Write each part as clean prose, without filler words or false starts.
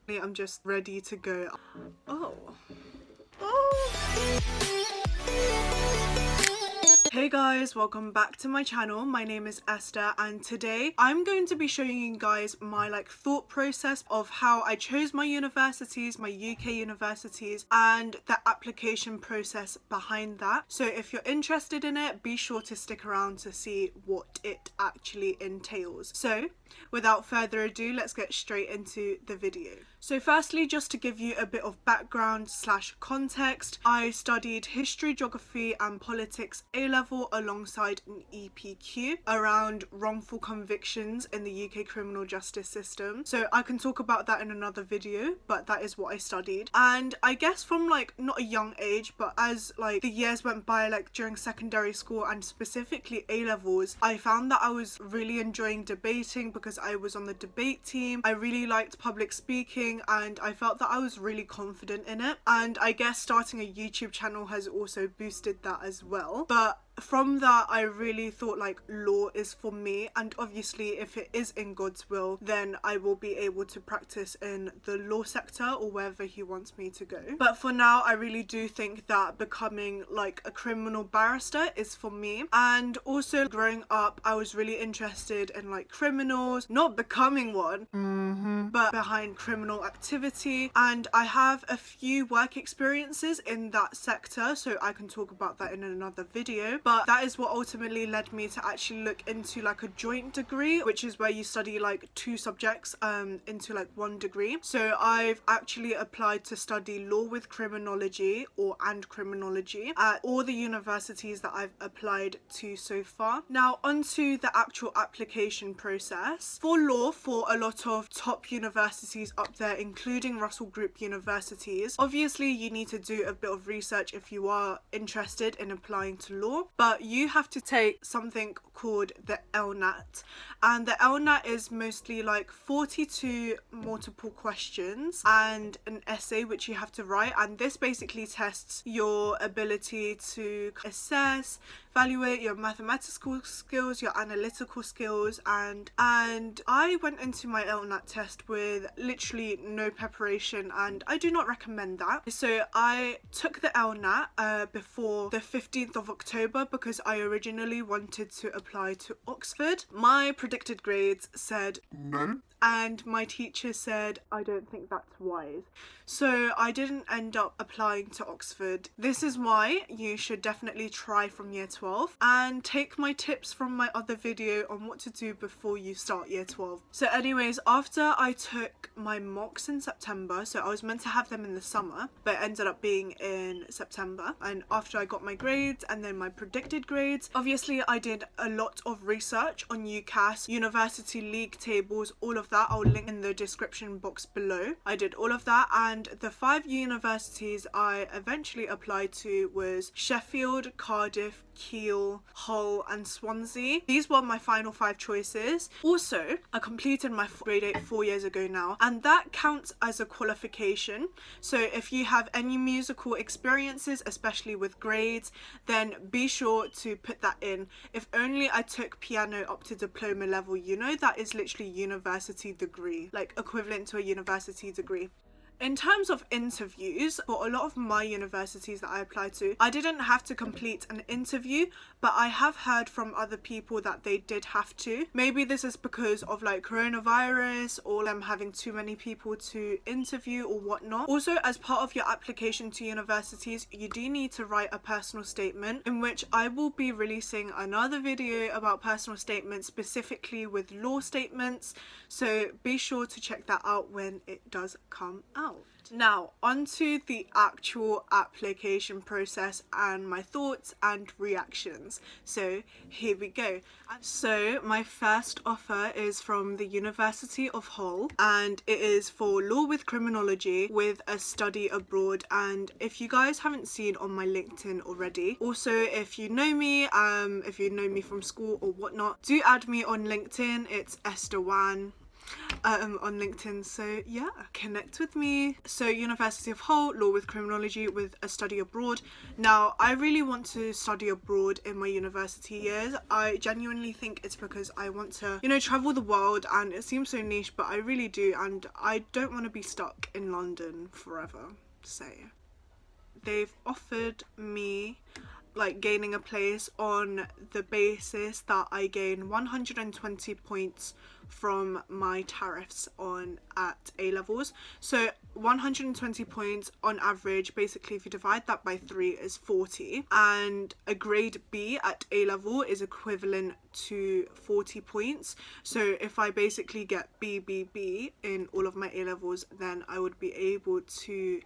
I'm just ready to go. Oh. Hey guys, welcome back to my channel. My name is Esther and today I'm going to be showing you guys my thought process of how I chose my universities, my UK universities, and the application process behind that. So if you're interested in it, be sure to stick around to see what it actually entails. So without further ado, let's get straight into the video. So firstly, just to give you a bit of background / context, I studied history, geography and politics A-level alongside an EPQ around wrongful convictions in the UK criminal justice system. So I can talk about that in another video, but that is what I studied. And I guess from not a young age, but as the years went by, during secondary school and specifically A-levels, I found that I was really enjoying debating because I was on the debate team. I really liked public speaking and I felt that I was really confident in it, and I guess starting a YouTube channel has also boosted that as well. But from that, I really thought law is for me, and obviously if it is in God's will, then I will be able to practice in the law sector or wherever he wants me to go. But for now, I really do think that becoming a criminal barrister is for me. And also growing up, I was really interested in criminals, not becoming one, but behind criminal activity, and I have a few work experiences in that sector, so I can talk about that in another video. But that is what ultimately led me to actually look into a joint degree, which is where you study two subjects into one degree. So I've actually applied to study law with criminology and criminology at all the universities that I've applied to so far. Now onto the actual application process. For law, for a lot of top universities up there, including Russell Group universities, obviously you need to do a bit of research if you are interested in applying to law, but you have to take something called the LNAT, and the LNAT is mostly 42 multiple questions and an essay which you have to write, and this basically tests your ability to assess, evaluate your mathematical skills, your analytical skills, and I went into my LNAT test with literally no preparation, and I do not recommend that. So I took the LNAT before the 15th of October because I originally wanted to apply to Oxford. My predicted grades said no, and my teacher said I don't think that's wise, so I didn't end up applying to Oxford. This is why you should definitely try from year 12 and take my tips from my other video on what to do before you start year 12. So anyways, after I took my mocks in September, so I was meant to have them in the summer but it ended up being in September, and after I got my grades and then my predicted grades, obviously I did a lot of research on UCAS, university league tables, all of that. I'll link in the description box below. I did all of that, and the 5 universities I eventually applied to was Sheffield, Cardiff, Keele, Hull and Swansea. These were my final 5 choices. Also, I completed my grade 8 4 years ago now, and that counts as a qualification. So if you have any musical experiences, especially with grades, then be sure to put that in. If only I took piano up to diploma level, that is literally university degree, equivalent to a university degree. In terms of interviews, for a lot of my universities that I applied to, I didn't have to complete an interview, but I have heard from other people that they did have to. Maybe this is because of coronavirus or them having too many people to interview or whatnot. Also, as part of your application to universities, you do need to write a personal statement, in which I will be releasing another video about personal statements, specifically with law statements, so be sure to check that out when it does come out. Now onto the actual application process and my thoughts and reactions. So here we go. So my first offer is from the University of Hull, and it is for law with criminology with a study abroad. And if you guys haven't seen on my LinkedIn already, also if you know me from school or whatnot, do add me on LinkedIn. It's Esther Wan. on LinkedIn. So yeah, connect with me. So University of Hull, law with criminology with a study abroad. Now I really want to study abroad in my university years. I genuinely think it's because I want to, you know, travel the world, and it seems so niche, but I really do, and I don't want to be stuck in London forever. So they've offered me like gaining a place on the basis that I gain 120 points from my tariffs on at A levels. So 120 points on average, basically if you divide that by 3 is 40, and a grade B at A level is equivalent to 40 points. So if I basically get BBB in all of my A levels, then I would be able to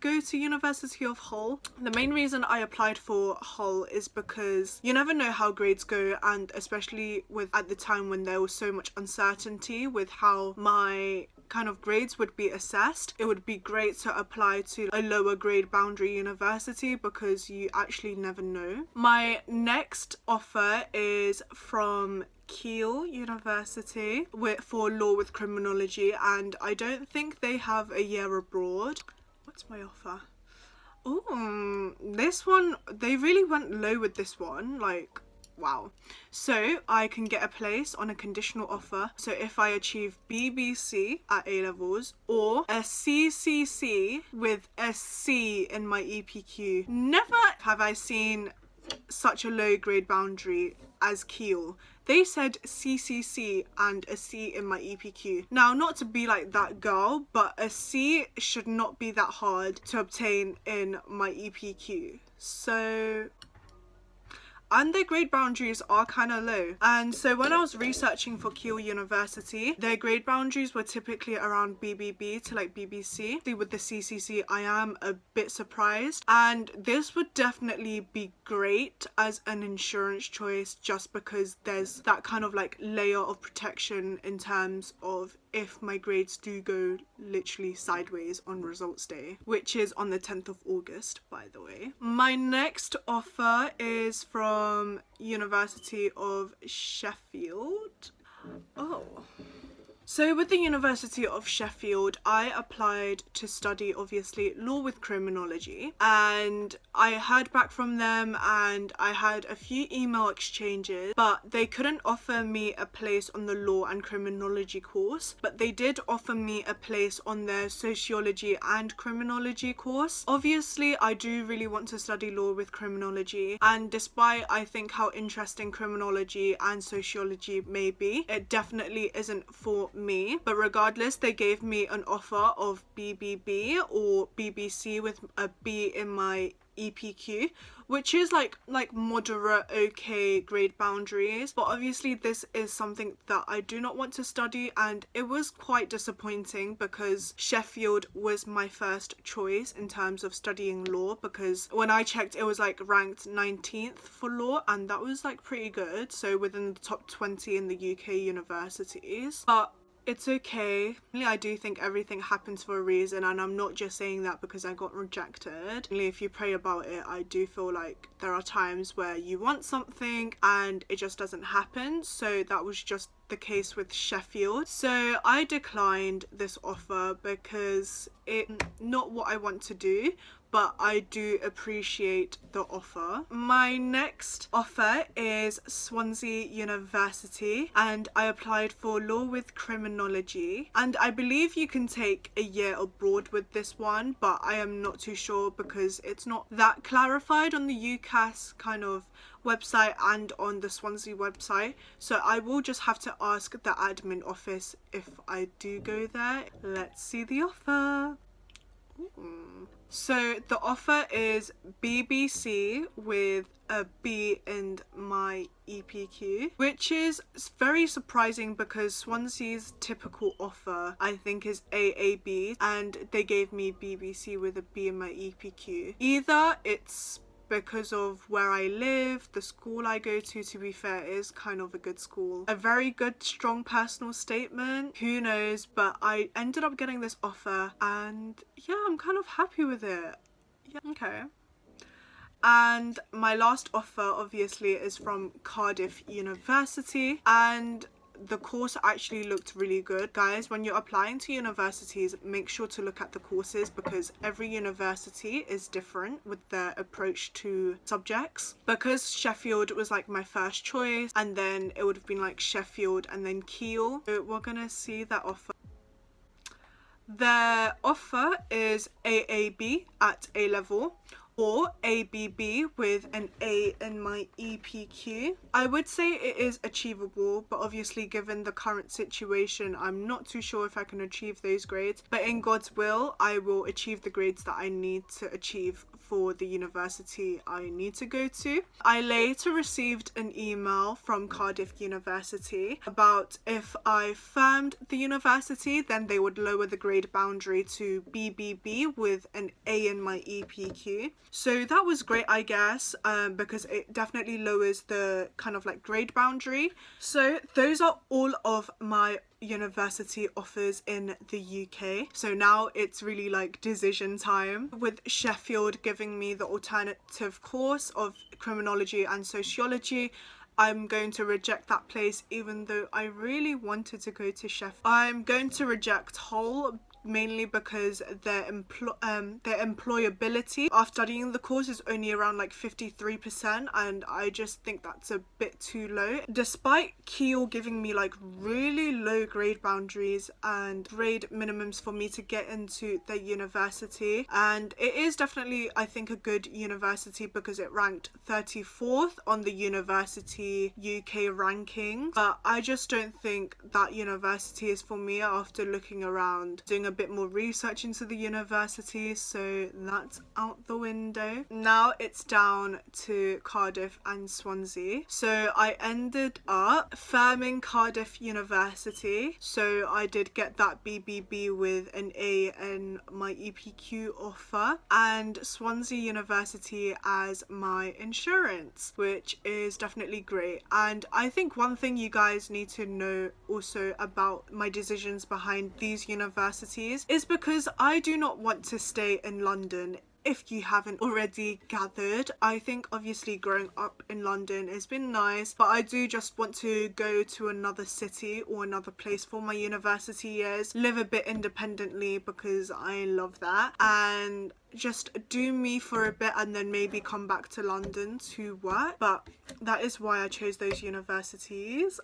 go to University of Hull. The main reason I applied for Hull is because you never know how grades go, and especially with at the time when there was so much uncertainty with how my kind of grades would be assessed, it would be great to apply to a lower grade boundary university because you actually never know. My next offer is from Keele University for law with criminology, and I don't think they have a year abroad. What's my offer? Oh, this one, they really went low with this one, like wow. So I can get a place on a conditional offer. So if I achieve BBC at A levels or a CCC with a C in my EPQ. Never have I seen such a low grade boundary as Keele. They said CCC and a C in my EPQ. Now, not to be like that girl, but a C should not be that hard to obtain in my EPQ. So, and their grade boundaries are kind of low. And so when I was researching for Keele University, their grade boundaries were typically around BBB to like BBC. With the CCC, I am a bit surprised, and this would definitely be great as an insurance choice just because there's that kind of like layer of protection in terms of if my grades do go literally sideways on results day, which is on the 10th of August, by the way. My next offer is from University of Sheffield. Oh. So with the University of Sheffield, I applied to study, obviously, law with criminology, and I heard back from them and I had a few email exchanges, but they couldn't offer me a place on the law and criminology course, but they did offer me a place on their sociology and criminology course. Obviously, I do really want to study law with criminology, and despite I think how interesting criminology and sociology may be, it definitely isn't for me. But regardless, they gave me an offer of BBB or BBC with a B in my EPQ, which is like moderate okay grade boundaries. But obviously this is something that I do not want to study, and it was quite disappointing because Sheffield was my first choice in terms of studying law, because when I checked it was like ranked 19th for law, and that was like pretty good, so within the top 20 in the UK universities. But it's okay. I do think everything happens for a reason, and I'm not just saying that because I got rejected. If you pray about it, I do feel like there are times where you want something and it just doesn't happen. So that was just the case with Sheffield. So I declined this offer because it's not what I want to do, but I do appreciate the offer. My next offer is Swansea University, and I applied for law with criminology, and I believe you can take a year abroad with this one, but I am not too sure because it's not that clarified on the UCAS kind of website and on the Swansea website, so I will just have to ask the admin office if I do go there. Let's see the offer. So the offer is BBC with a B in my EPQ, which is very surprising because Swansea's typical offer I think is AAB, and they gave me BBC with a B in my EPQ. Either it's because of where I live, the school I go to be fair, is kind of a good school. A very good, strong personal statement. Who knows, but I ended up getting this offer and yeah, I'm kind of happy with it. Yeah, okay. And my last offer obviously is from Cardiff University, and the course actually looked really good. Guys, when you're applying to universities, make sure to look at the courses because every university is different with their approach to subjects. Because Sheffield was like my first choice, and then it would have been like Sheffield and then Keele. So we're gonna see that offer. Their offer is AAB at A level, or ABB with an A in my EPQ. I would say it is achievable, but obviously given the current situation, I'm not too sure if I can achieve those grades. But in God's will, I will achieve the grades that I need to achieve for the university I need to go to. I later received an email from Cardiff University about if I firmed the university, then they would lower the grade boundary to BBB with an A in my EPQ. So that was great, I guess, because it definitely lowers the kind of like grade boundary. So those are all of my university offers in the UK. So now it's really like decision time, with Sheffield giving me the alternative course of criminology and sociology. I'm going to reject that place even though I really wanted to go to Sheffield. I'm going to reject Hull mainly because their employability after studying the course is only around like 53%, and I just think that's a bit too low. Despite Keele giving me like really low grade boundaries and grade minimums for me to get into the university, and it is definitely, I think, a good university because it ranked 34th on the University UK ranking, but I just don't think that university is for me after looking around, doing a bit more research into the university, so that's out the window. Now it's down to Cardiff and Swansea. So I ended up firming Cardiff University, so I did get that BBB with an A in my EPQ offer, and Swansea University as my insurance, which is definitely great. And I think one thing you guys need to know also about my decisions behind these universities is because I do not want to stay in London. If you haven't already gathered, I think obviously growing up in London has been nice, but I do just want to go to another city or another place for my university years, live a bit independently because I love that, and just do me for a bit and then maybe come back to London to work. But that is why I chose those universities.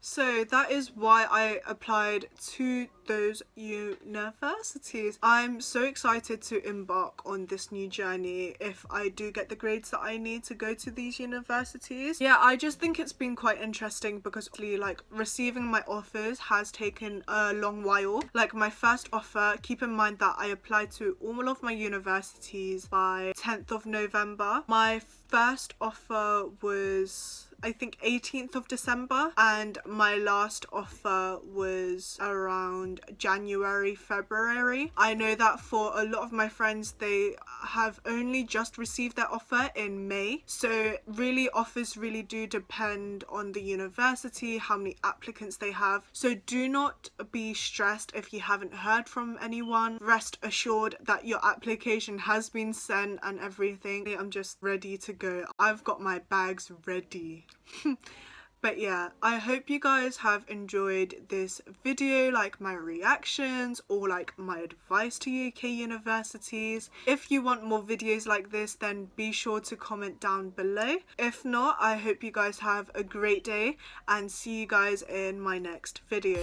So that is why I applied to those universities. I'm so excited to embark on this new journey if I do get the grades that I need to go to these universities. Yeah, I just think it's been quite interesting because like receiving my offers has taken a long while. Like my first offer, keep in mind that I applied to all of my universities by 10th of November. My first offer was I think 18th of December, and my last offer was around January, February. I know that for a lot of my friends, they have only just received their offer in May. So really offers really do depend on the university, how many applicants they have. So do not be stressed if you haven't heard from anyone. Rest assured that your application has been sent and everything. I'm just ready to go. I've got my bags ready. But yeah, I hope you guys have enjoyed this video, like my reactions or like my advice to UK universities. If you want more videos like this, then be sure to comment down below. If not, I hope you guys have a great day and see you guys in my next video.